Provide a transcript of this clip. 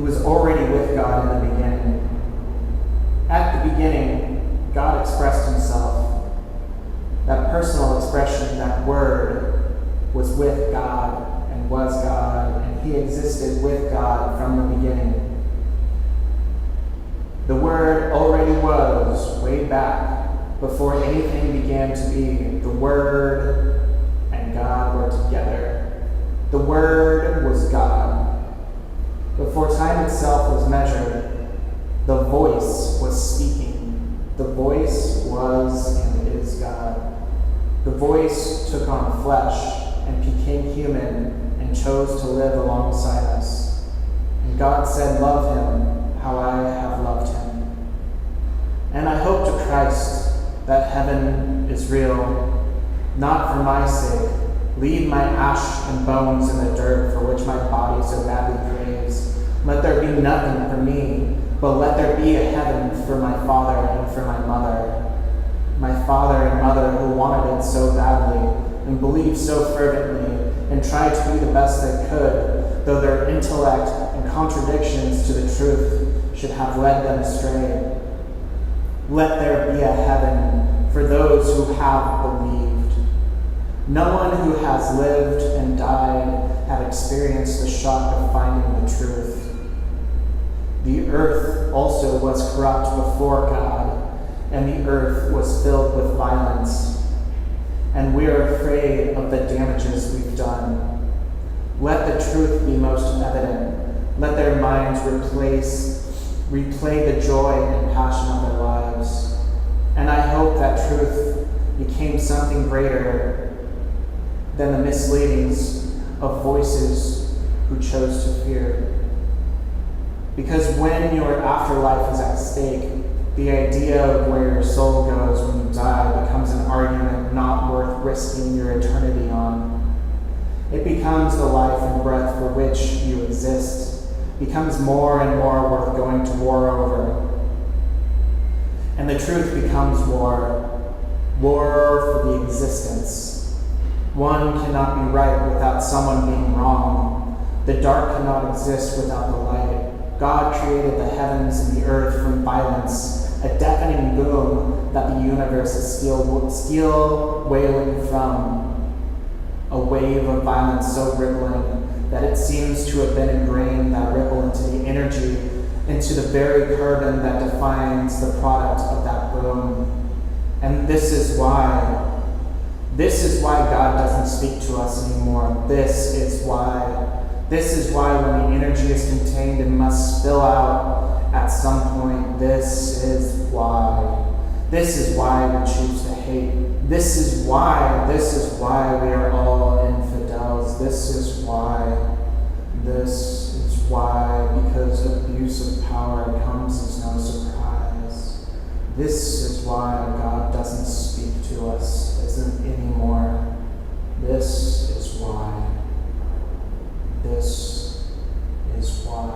who was already with God in the beginning. At the beginning, God expressed himself. That personal expression, that word, was with God and was God, and he existed with God from the beginning. The Word already was way back before anything began to be. The Word and God were together. The Word was God. Before time itself was measured, the voice was speaking. The voice was and is God. The voice took on flesh and became human and chose to live alongside us. And God said, "Love him how I have loved him." And I hope to Christ that heaven is real, not for my sake. Leave my ash and bones in the dirt for which my body so badly craves. Let there be nothing for me, but let there be a heaven for my father and for my mother. My father and mother who wanted it so badly and believed so fervently and tried to be the best they could, though their intellect and contradictions to the truth should have led them astray. Let there be a heaven for those who have believed. No one who has lived and died had experienced the shock of finding the truth. The earth also was corrupt before God, and the earth was filled with violence. And we are afraid of the damages we've done. Let the truth be most evident. Let their minds replay the joy and passion of their lives. And I hope that truth became something greater than the misleadings of voices who chose to fear. Because when your afterlife is at stake, the idea of where your soul goes when you die becomes an argument not worth risking your eternity on. It becomes the life and breath for which you exist, becomes more and more worth going to war over. And the truth becomes war for the existence. One cannot be right without someone being wrong. The dark cannot exist without the light. God created the heavens and the earth from violence, a deafening boom that the universe is still wailing from. A wave of violence so rippling that it seems to have been ingrained that ripple into the energy, into the very carbon that defines the product of that boom. And this is why God doesn't speak to us anymore. This is why when the energy is contained and must spill out at some point. This is why we choose to hate. This is why we are all infidels. This is why, because abuse of power comes as no surprise. This is why God doesn't speak to us anymore. This is why. This is why.